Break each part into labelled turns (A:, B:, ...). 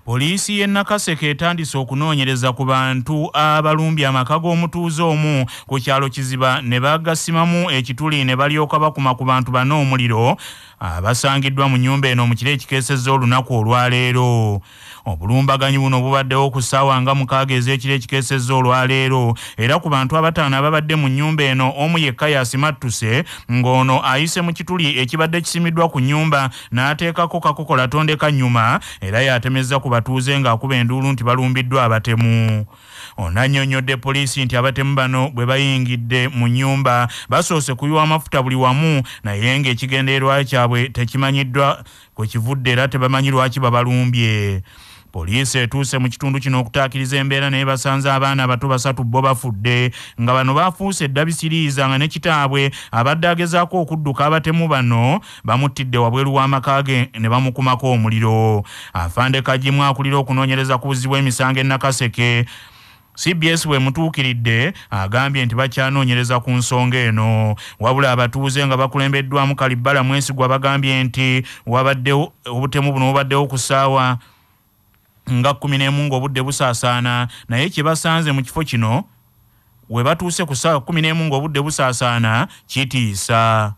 A: Poliisi y'e Nakaseke etandise okunoonyereza ku bantu abalumbye amaka g'omutuuze omu ku kyalo Kiziba ne bagasimamu ekituli ne balyoka bakuma ku bantu bano omuliro abasangiddwa mu nnyumba eno mu kiro ekikeesezza olunaku olwaleero. Obulumbaganyi buno bubaddewo ku ssaawa nga 6 ez'ekiro ekikeesezza olwaleero era ku bantu abataano ababadde mu nnyumba eno omu yekka yasimattuse ng'ono ayise mu kituli ekibadde kisimiddwa ku nnyumba n'ateekako kakokola tondeka nnyuma era yatemezza ku batuuze ng'akuba enduulu nti balumbiddwa abatemu. Ono annyonnyodde poliisi nti abatemu bano bwe bayingidde mu nnyumba basoose kuyiwa amafuta buli wamu naye ng'ekigendeerwa kyabwe tekimanyiddwa kwe kivudde era tebamanyi lwaki babalumbye. Poliisi etuuse mu kitundu kino okutaakiriza embeera naye basanze abaana abato 3 bo bafudde nga bano baafuuse eddabisiriiza nga ne kitaabwe abadde agezaako okudduka abatemu bano bamuttidde wabweru w'amaka ge ne bamukumako omuliro. Afande Kajimu akulira okunoonyereza ku buzzi bw'emisango e Nakaseke CBS we mutuukiridde agambye nti bakyanoonyereza ku nsonga eno wabula abatuuze nga bakulembeddwamu Kalibbala Mwesigwa bagambye nti wabaddewo obutemu buno bubaddewo ku ssaawa nga 11 ng'obudde busaasaana naye kye basanze mu kifo kino we batuuse ku ssaawa 11 ng'obudde busaasaana kitiisa.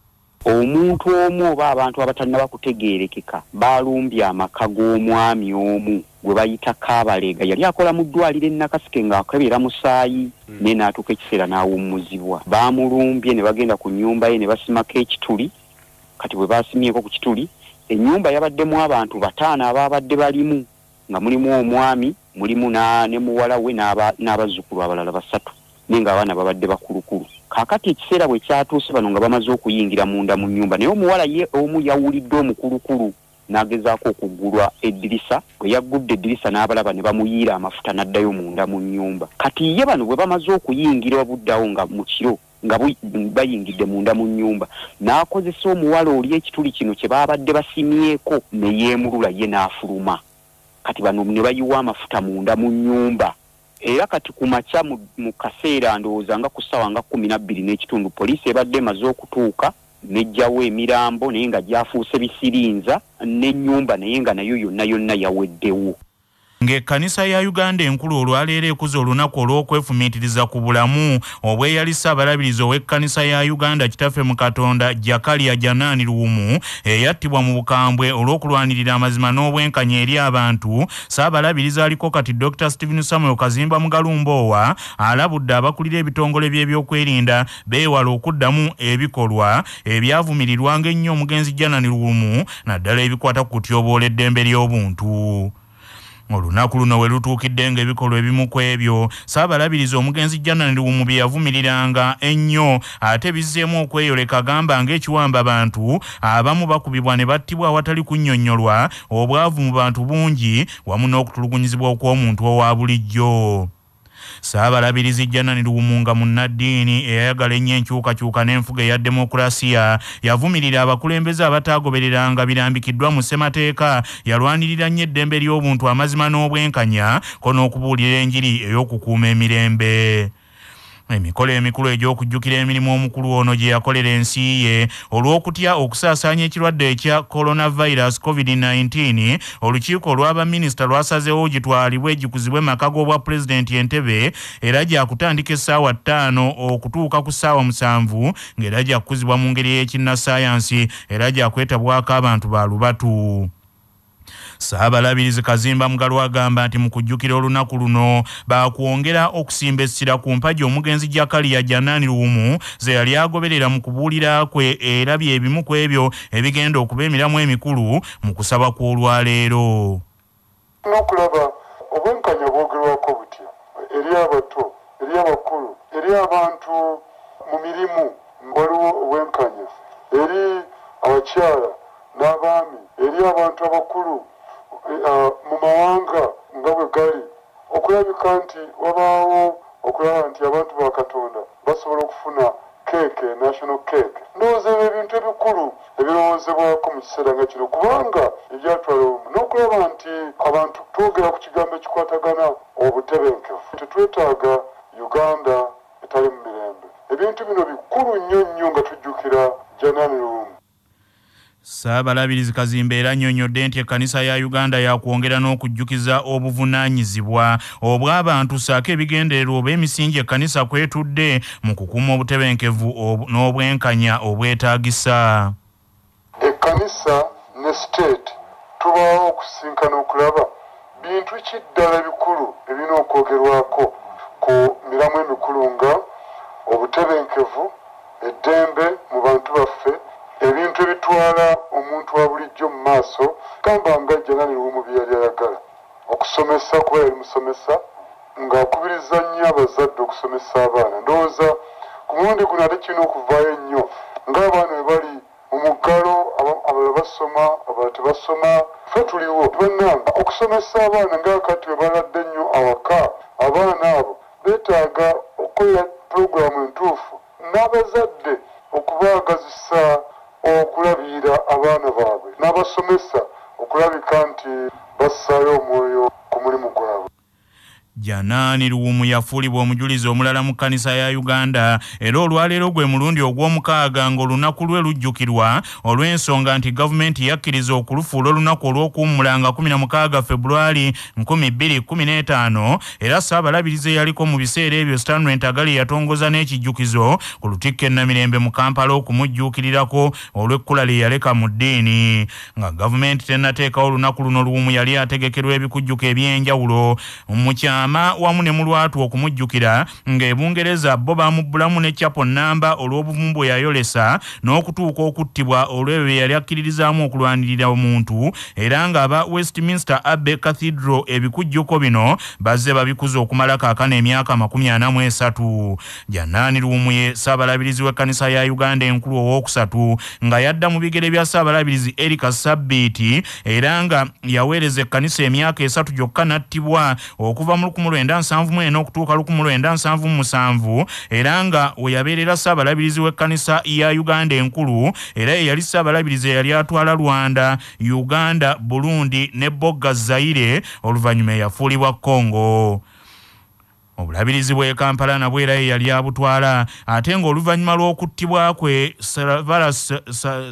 B: Omuntu omu oba abantu abatalina bakutegeerekeka balumbye amaka g'omwami omu gwe bayita Kaabalega yali akola mu ddwaliro e Nakaseke ng'akebera musaayi naye n'atuuka ekiseera n'awummuzibwa. Baamulumbye ne bagenda ku nnyumba ye ne basimako ekituli. Kati bwe baasimyeko ku kituli ennyumba yabaddemu abantu 5 ababadde balimu nga mulimu omwami mulimu ne muwala we n'abazzukulu abalala 3 naye ng'abaana babadde bakulukulu. Kaakati ekiseera bwe kyatuuse bano nga bamaze okuyingira munda mu nnyumba naye omuwala ye omu yawulidde omukulukulu n'agezaako okuggulwa eddirisa. Bwe yaggudde eddirisa n'abalaba ne bamuyiira amafuta n'addayo munda mu nnyumba. Kati ye bano bwe bamaze okuyingira buddawo nga mu kiro nga bayingidde munda mu nnyumba n'akozesa omuwala oli ekituli kino kye baabadde basimyeko ne yeemulula ye n'afuluma. Kati bano ne bayiwa amafuta munda mu nnyumba. Era kati ku makya mu kaseera ndowooza nga ku ssaawa nga 12 n'ekitundu poliisi ebadde emaze okutuuka n'ejjawo emirambo naye nga gyafuuse bisirinza n'ennyumba naye nga nayo yonna yaweddewo.
A: Ng'ekkanisa ya Uganda enkulu olwaleero ekuza olunaku olw'okwefumiitiriza ku bulamu obweyalisa abalabirizi ow'ekkanisa ya Uganda kitaffe mu Katonda Jakalia Janaani Luwumu eyattibwa mu bukambwe olw'okulwanirira amazima n'obwenkanya eri abantu. Ssaabalabirizi aliko kati Dr. Stephen Samuel Kazimba Mugalumboowa alabudde abakulira ebitongole by'ebyokwerinda beewala okuddamu ebikolwa ebyavumirirwa ng'ennyo omugenzi Janaani Luwumu naddala ebikwata ku kutyoboola eddembe ly'obuntu. Olunaku luno we lutuukidde ng'ebikolwa ebimu ku ebyo Ssaabalabirizi omugenzi Janaani Luwumu bye yavumiriranga ennyo ate bizzeemu okweyoleka agamba ng'ekiwamba abantu abamu bakubibwa ne battibwa awatali kunnyonnyolwa obwavu mu bantu bungi wamu n'okutulugunyizibwa okw'omuntu owa bulijjo. Ssaabalabirizi Janaani Luwumu nga munnaddiini eyayagala ennyo enkyukakyuka n'enfuga eya demokulasiya yavumirira abakulembeze abataagobereranga birambikiddwa mu ssemateeka yalwanirira nnyo eddembe ly'obuntu amazima n'obwenkanya ko n'okubuulira enjiri ey'okukuuma emirembe. Emikolo emikulu egy'okujjukira emirimu omukulu ono gye yakolera ensi ye olw'okutya okusaasaanya ekirwadde ekya coronavirus COVID-19 olukiiko olw'abaminisita lwasazeewo gitwalibwe gikuzibwe maka g'obwa pulezidenti Entebbe era gyakutandika essaawa 5 okutuuka ku ssaawa 7 ng'era gyakuzibwa mu ngeri y'ekinnassaayansi era gyakwetabwako abantu ba lubatu. Ssaabalabirizi Kazimba Mugalu agamba nti mu kujjukira olunaku luno baakwongera okusimba essira ku mpagi omugenzi Jakalia Janaani Luwumu ze yali agoberera mu kubuulira kwe era bye bimu ku ebyo ebigenda okuba emiramu emikulu mu kusaba kw'olwaleero.
C: N'okulaba obwenkanya bwogerwako butya eri abato eri abakulu eri abantu mu mirimu waliwo obwenkanya eri abakyala n'abaami eri abantu abakulu mu mawanga nga bwe gali okulabika nti wabaawo okulaba nti abantu ba Katonda basobola okufuna keeke national cake. Ndowooza ebintu ebikulu ebirowoozebwako mu kiseera nga kino kubanga ebyatwala obumu n'okulaba nti abantu twogera ku kigambo ekikwatagana obutebenkevu. Tetwetaaga Uganda etali mu mirembe. Ebintu bino bikulu nnyo nga tujjukira Janani Luwumu.
A: Saabalabirizi Kazimbe era annyonnyodde nti ekkanisa ya Uganda yakwongera n'okujjukiza obuvunaanyizibwa obw'abantu ssaako ebigendererwa oba emisingi ekkanisa kwetudde mu kukuuma obutebenkevu n'obwenkanya obwetaagisa.
C: Ekkanisa ne state tubaawo okusinkana okulaba bintu ki ddala bikulu ebirina okwogerwako ku miramu emikulu nga obutebenkevu, eddembe mu bantu baffe, ebintu ebitwala omuntu wa bulijjo mu maaso, gamba nga Janani Luwumu bye yali ayagala okusomesa, kuba yali musomesa ng'akubiriza nnyo abazadde okusomesa abaana. Ndowooza ku mulundi guno ate kirina okuvaayo ennyo ng'abaana bwe bali mu muggalo, abalala basoma abalala tebasoma. Ffe tuliwo bannanga okusomesa abaana ng'akati bwe baladde nnyo awaka, abaana abo beetaaga okukolera pulogulaamu entuufu n'abazadde okubaagazisa okulabirira abaana baabwe n'abasomesa okulabika nti bassaayo omwoyo ku mulimu gwabwe.
A: Janani Luwumu yafuulibwa omujulizi omulala mu kkanisa ya Uganda era olwaleero gwe mulundi ogw'omukaaga ng'olunaku lwe lujjukirwa olw'ensonga nti gavumenti yakkiriza okulufuula olunaku olw'okuwummulanga 16 Februari 2015 era Ssaabalabirizi eyaliko mu biseera ebyo Stanley Ntagali yatongoza n'ekijjukizo ku Lutikko e Namirembe mu Kampala okumujjuukirirako olw'ekkula lye yaleka mu ddiini. Nga gavumenti tennateekawo olunaku luno Luwumu yali ategekerwa ebikujjuko eby'enjawulo mu kyama wamu ne mu lwatu okumujjukira ng'Ebungereza bo bamubbulamu ne chapo namba olw'obuvumbu yayolesa n'okutuuka okuttibwa olw'ebyo bye yali akkiririzaamu okulwanirira omuntu era ng'aba Westminster Abbey Cathedral ebikujjuko bino bazze babikuza okumala kaakano emyaka 43. Janani Luwumu ye Ssaabalabirizi w'ekkanisa ya Uganda enkulu owookusatu nga yadda mu bigere bya Ssaabalabirizi Erika Sabbiiti era nga yaweereza ekkanisa emyaka 3 gyokka n'attibwa okuva mu 1971 okutuuka 1977 era nga we yabeerera Ssaabalabirizi w'ekkanisa ya Uganda enkulu era ye yali Ssaabalabirizi eyali atwala Rwanda, Uganda, Burundi ne Bogga Zaire oluvannyuma yafuulibwa Congo. Obulabirizi bw'e Kampala nabwo era ye yali abutwala ate ng'oluvannyuma lw'okuttibwa kwe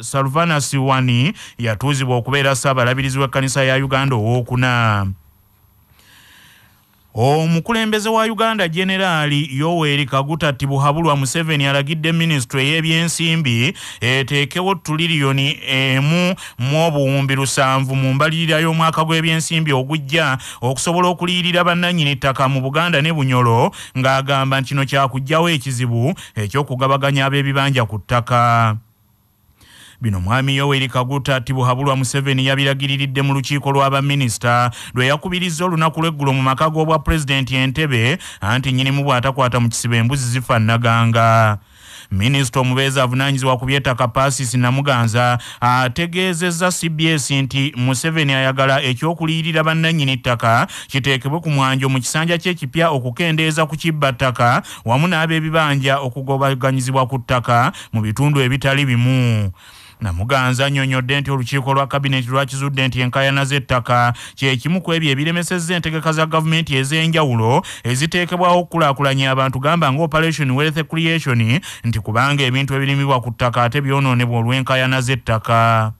A: Salvanus Wani yatuuzibwa okubeera Ssaabalabirizi w'ekkanisa ya Uganda owookuna. Omukulembeze wa Uganda Generali Yoweri Kaguta Tibuhaburwa Museveni alagidde Ministry y'ebyensimbi eteekewo tuliriyoni emu mu obuwumbi 7 mu mbalirira y'omwaka gw'ebyensimbi ogujja okusobola okuliyirira bannannyini ttaka mu Buganda ne Bunyolo ng'agamba kino kyakugjawo ekizibu eky'okugabaganya ab'ebibanja ku ttaka. Bino Mwami Yoweri Kaguta Tibuhaburwa Museveni yabiragiriridde mu lukiiko lw'abaminisita lwe yakubiriza olunaku lw'eggulo mu maka g'obwa Pulezidenti Entebbe anti nnyinimu bw'atakwata mu kisibo embuzi zifa nnaganga. Minisita omubeezi avunaanyizibwa ku by'ettaka Pacis Namuganza ategeezezza CBS nti Museveni ayagala ekyokuliyirira bannannyini ttaka kiteekebwe ku mwanjo mu kisanja ky'ekipya okukendeeza ku kibbattaka wamu n'ab'ebibanja okugobaganyizibwa ku ttaka mu bitundu ebitali bimu. Namuganza annyonnyodde nti olukiiko lwa kabineti lwakizudde nti enkaayana z'ettaka kyekimu ku ebyo ebiremesezza entegeka za gavumenti ez'enjawulo eziteekebwaho okukulaakulanya abantu gamba nga Operation Wealth Creation nti kubanga ebintu ebirimibwa ku ttaka ate byonoonebwa olw'enkaayana z'ettaka.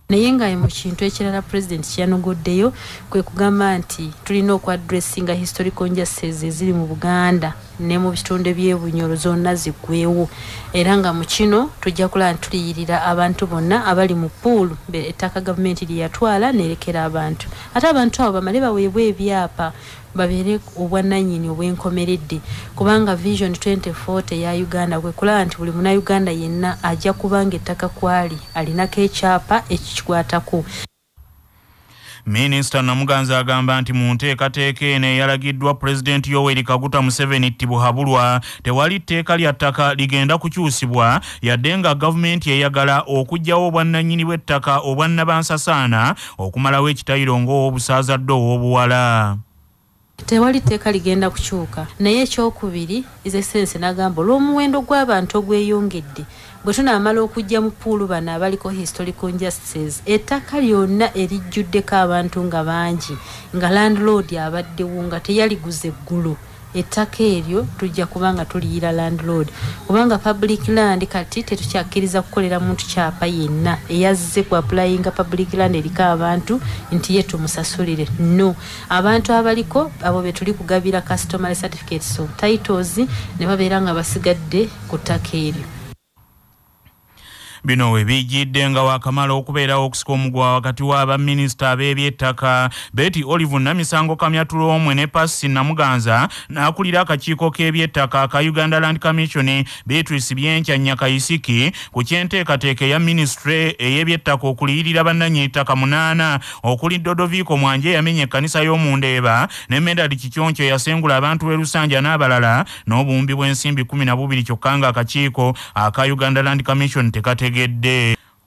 D: naye nga mu kintu ekirala President kyanogoddeyo kwe kugamba nti tulina okwadressinga historical injustices eziri mu Buganda ne mu bitundu by'ebunyoro zonna ziggweewo era nga mu kino tujja kulaba tuliyirira abantu bonna abali mu pool ettaka gavumenti lyeyatwala nerekera abantu ate abantu abo bamale baweebwa ebyapa babere obwannannyini obwenkomeredde kubanga Vision 2040 ya Uganda kwe kulaba nti buli muna Uganda yenna ajja kubanga ettaka kwali alinako ekyapa ekikwatako.
A: Minisita Namuganza agamba nti mu nteekateeka eno eyalagiddwa Pulezidenti Yoweri Kaguta Museveni Tibuhaburwa tewali tteeka lya ttaka ligenda kukyusibwa yadde nga gavumenti eyagala okuggyawo obwannannyini bw'ettaka obwannabansasaana okumalawo ekitayiro ng'ow'obusaaza ow'obuwala.
D: Tewali tteeka ligenda kukyuka naye ekyokubiri Excellency n'agamba olw'omuwendo gw'abantu ogweyongedde bwe tunaamala okujja mu puulu bano abaliko historical injustices ettaka lyonna erijjuddeko abantu nga bangi nga landlord abaddewo nga teyaliguze eggulu ettaka eryo tujja kubanga tuliyira landlord kubanga public land kati tetukyakkiriza kukolera muntu kyapa yenna eyazze ku applyinga public land eriko abantu nti ye tumusasulire no abantu abaliko abo betuli kugabira customary certificates of titles ne babeera nga basigadde ku ttaka eryo.
A: Bino webijjidde nga wakamala okubeerawo okusika omugwa wakati w'abaminisita ab'ebyettaka Betty Olive Namisango Kamyatulo omwe ne Pasi Namuganza n'akulira akakiiko k'ebyettaka aka Uganda Land Commission Beatrice Byenkya Nyakayisiki ku kyenteekateeka eya ministry ey'ebyettaka okuliyirira bannannyini ettaka 8 okuli Dodoviko Mwanje yamenye ekkanisa y'omundeeba ne Medadi Kikyoncho yasengula abantu b'e Lusanja n'abalala n'obuwumbi bw'ensimbi 12 kyokka nga akakiiko aka Uganda Land Commission tekategedde.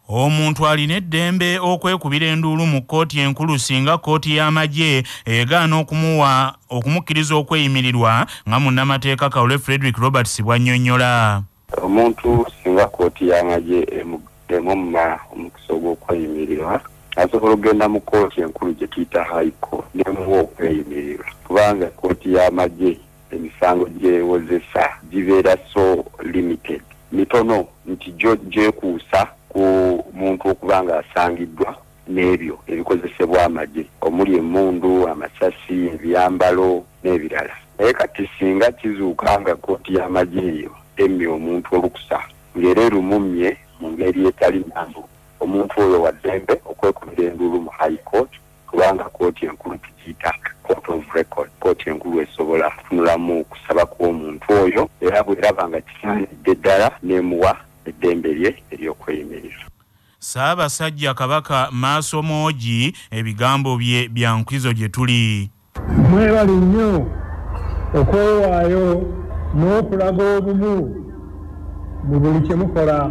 A: Omuntu alina eddembe okwekubira enduulu mu kkooti enkulu singa kkooti y'amagye egaana okumukkiriza okweyimirirwa nga munnamateeka Kawule Frederick Roberts bw'annyonnyola.
E: Omuntu singa kkooti y'amagye emumma omukisa ogw'okweyimirirwa asobola okugenda mu kkooti enkulu gye tuyita high court nemuwa okweyimirirwa kubanga kkooti y'amagye emisango gyewozesa gibeera so limited mitono nti gyekuusa ku muntu okubanga asangiddwa n'ebyo ebikozesebwa amagye omuli emmundu amasasi ebyambalo n'ebirala naye kati singa kizuuka nga kkooti y'amagye eyo emmye omuntu olukusa ng'era erumumye mu ngeri etali nnambu omuntu oyo wa ddembe okwekubira enduulu mu high court kubanga kkooti enkulu tugiyita court of record kkooti enkulu esobola kutunulamu kusaba kw'omuntu oyo era bw'eraba nga kisaanidde ddala n'emuwa eddembe lye ery'okweyimirira.
A: Ssaabasajja Kabaka Maaso Mooji ebigambo bye bya nkwizo gye tuli.
F: Mwebale nnyo okwewaayo n'okulaga obumu mu buli kye mukola.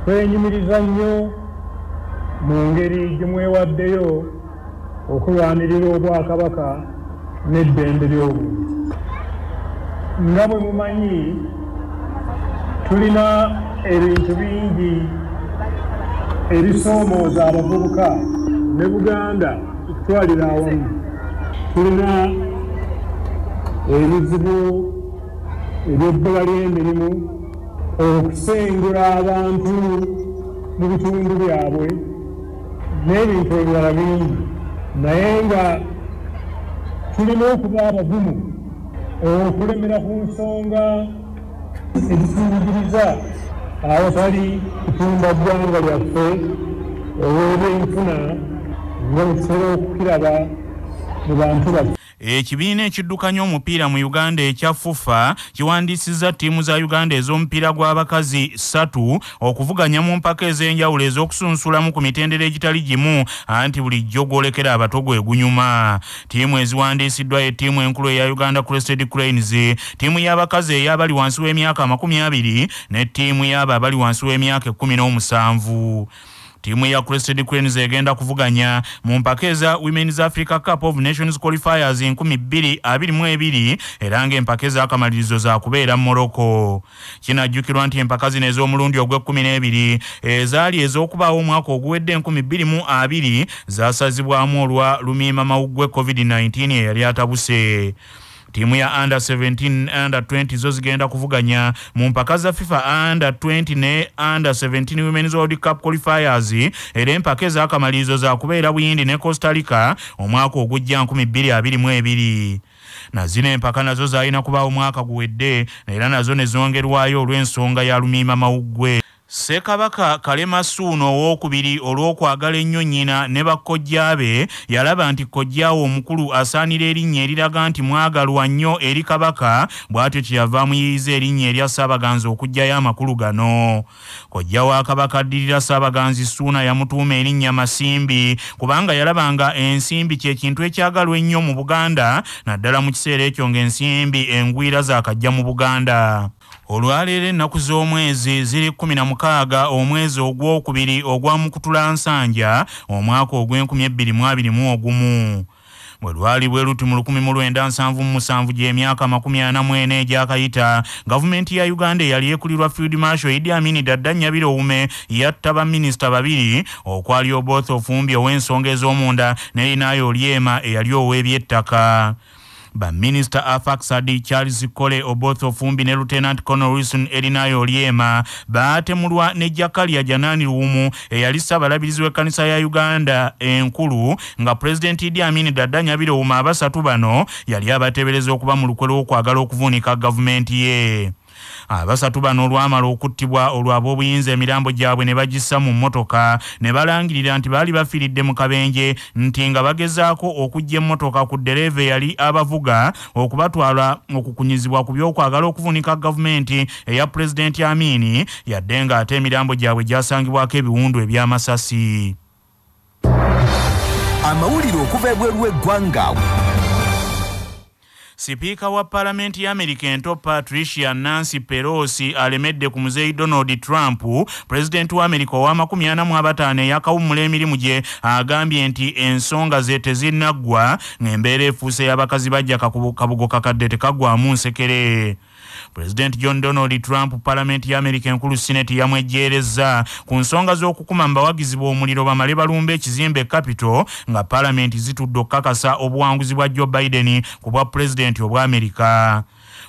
F: Twenyumiriza nnyo mu ngeri gye mwewaddeyo okulwanirira obwakabaka n'eddembe ly'obuntu. Nga bwe mumanyi tulina ebintu bingi ebisoomooza abavubuka ne Buganda okutwalira awamu. Tulina ebizibu eby'ebbula ly'emirimu okusengula abantu mu bitundu byabwe n'ebintu ebirala bingi naye nga tulina okuba abagumu okulemera ku nsonga ezisingiriza awatali kutumba ggwanga lyaffe olw'ebyenfuna nga bwe tusobola okukiraba mu bantu baffe.
A: Ekibiina ekiddukanya omupiira mu Uganda ekya FUFA kiwandiisizza ttiimu za Uganda ez'omupiira gw'abakazi 3 okuvuganya mu mpaka ez'enjawulo ez'okusunsulamu ku mitendera egitali gimu anti bulijjo gwolekera abato gwe gunyuma. Ttiimu eziwandiisiddwa ettiimu enkulu eya Uganda Crested Cranes, ttiimu y'abakazi ey'abali wansi w'emyaka 20 ne ttiimu y'abo abali wansi w'emyaka 17. Timu ya Crested Cranes egenda kuvuganya mu mpaka eza Women's Africa Cup of Nations Qualifiers 2022 era ng'empaka ez'akamalirizo za kubeera Morocco. Kinajjukirwa nti empaka zino ez'omulundi ogw'e12 ezaali ez'okubaawo omwaka oguwedde 2020 zaasazibwamu olwa lumiima mawuggwe COVID-19 eyali atabuse. Timu ya under 17 under 20 zo zigenda kuvuganya mu mpaka za FIFA under 20 ne under 17 Women's World Cup qualifiers era empaka ez'akamalirizo za kubeera Buyindi ne Costa Rica omwaka ogujja 2022. Na zino empaka nazo zaalina kubaawo omwaka guwedde era nazo ne zongerwayo olw'ensonga ya lumiima mawuggwe. Ssekabaka Kalema Suuno owookubiri olw'okwagala ennyo nnyina ne bakkojjaabe yalaba nti kkojjaawe omukulu asaanira erinnya eriraga nti mwagalwa nnyo eri kabaka bw'atyo kyeyava muyiyiza erinnya erya Saabaganzi okuggyayo amakulu gano. Kojja wa kabaka addirira Saabaganzi Suuna yamutuuma erinnya Masimbi kubanga yalabanga ensimbi kye kintu ekyagalwa ennyo mu Buganda naddala mu kiseera ekyo ng'ensimbi engwira zaakajja mu Buganda. Olwaleero ennaku z'omwezi ziri 16 omwezi ogwokubiri ogwa Mukutulansanja omwaka ogw'2021 bwe lwali bwe luti mu 1977 gy'emyaka 44 egyakayita gavumenti ya Uganda eyali ekulirwa Field Marshal Idi Amin Dada Nyabiroume yatta baminisita 2 okwali Oboth Ofumbi ow'ensonga ez'omunda ne Linayo Olyema eyali ow'ebyettaka. Minister Afaxadi Charles Kole Obotho Fumbi ne Lieutenant Colonel Wilson Elinayo Oliema baatemulwa ne Jakalia Janani Luwumu eyali Ssaabalabirizi w'ekkanisa ya Uganda enkulu nga President Idi Amin Dada Nyabirooma abasatu bano yali abateebereza okuba mu lukwe lw'okwagala okuvuunika gavumenti ye. Abasatu bano olwamala okuttibwa olw'ab'obuyinza emirambo gyabwe ne bagissa mu mmotoka ne balangirira nti baali bafiiridde mu kabenje nti nga bagezaako okujja emmotoka ku ddereeva yali abavuga okubatwala okukunyizibwa ku by'okwagala okuvuunika gavumenti eya Pulezidenti Amin yadde nga ate emirambo gyabwe gyasangibwako ebiwundu eby'amasasi.
G: Amawulire okuva ebweru w'eggwanga.
A: Sipiika wa Parliament ya Amerika ento Patricia Nancy Pelosi alemedde ku muzeeyi Donald Trump, President wa Amerika wa 45 eyakawummula emirimu gye agambye nti ensonga ze tezinnaggwa ng'embeera efuuse y'abakazi bajja kabugo kakadde tekaggwamu nsekere. President John Donald Trump Parliament ya Amerika enkulu Senate yamwejjeereza ku nsonga z'okukuma mbawagizi b'omuliro bamale balumba ekizimbe Capitol nga Parliament zitudde okukakasa obuwanguzi bwa Joe Biden ku bwa President obwa Amerika.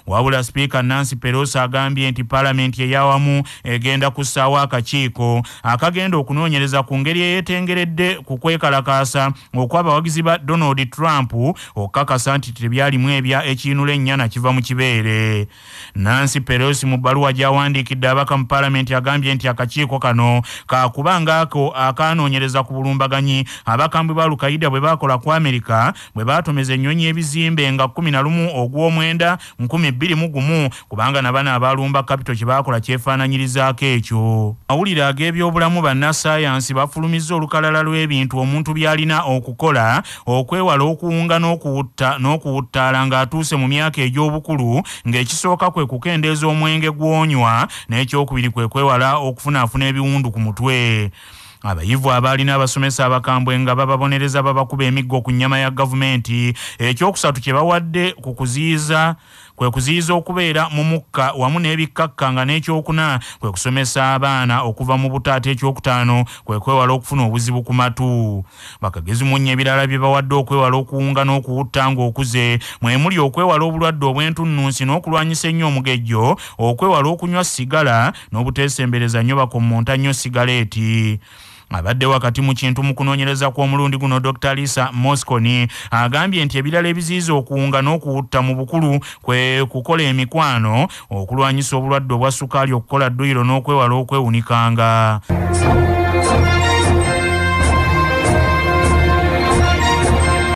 A: Wabula Speaker Nancy Pelosi agambye nti Parliament eyawamu egenda kussaawo akakiiko akagenda okunoonyereza ku ngeri eyeetengeredde ku kwekalakaasa okw'abawagizi ba Donald Trump okukakasa nti tebyalimu ebya ekiinula ennyana kiva mu kibeere. Nancy Pelosi mu bbaluwa gy'awandiikidde abaka mu Parliament agambye nti akakiiko kano kaakubanga ako akaanoonyereza ku bulumbaganyi abakambwe ba Al-Qaeda bwe baakola ku Amerika bwe baatomeza ennyonyi ebizimbe nga 11 ogw'omwenda 2021 kubanga nabana abalumba Capitol kye baakola kyefaananyirizaako ekyo. Mawulire ag'ebyobulamu bannassaayansi bafulumizza olukalala lw'ebintu omuntu byalina okukola okwewala okuwunga n'okuwuttaala ng'atuuse mu myaka egy'obukulu ng'ekisooka kwe kukendeeza omwenge gw'onywa n'ekyokubiri kwe kwewala okufunaafuna ebiwundu ku mutwe. Abayivu abalina abasomesa abakambwe nga bababonereza babakuba emiggo ku nnyama ya gavumenti. Ekyokusatu kye bawadde kwe kuziyiza okubeera mu mukka wamu n'ebikkakkanga n'ekyokuna kwe kusomesa abaana okuva mu butaata. Ekyokutaano kwe kwewala okufuna obuzibu ku matu. Bakagezi munnya ebirala bye bawadde okwewala okuwunga n'okuwutta ng'okuze mwe muli okwewala obulwadde obw'entunnunsi n'okulwanyisa ennyo omugejjo, okwewala okunywa sigala n'obuteesembereza nnyo bakommonta nnyo sigaleeti. Abadde wakati mu kintu mu kunoonyereza kw'omulundi guno Dr. Lisa Mosconi agambye nti ebirala ebiziyiza okuwunga n'okuwutta mu bukulu kwe kukola emikwano, okulwanyisa obulwadde obwa ssukaali, okukola dduyiro n'okwewala okwewunikanga.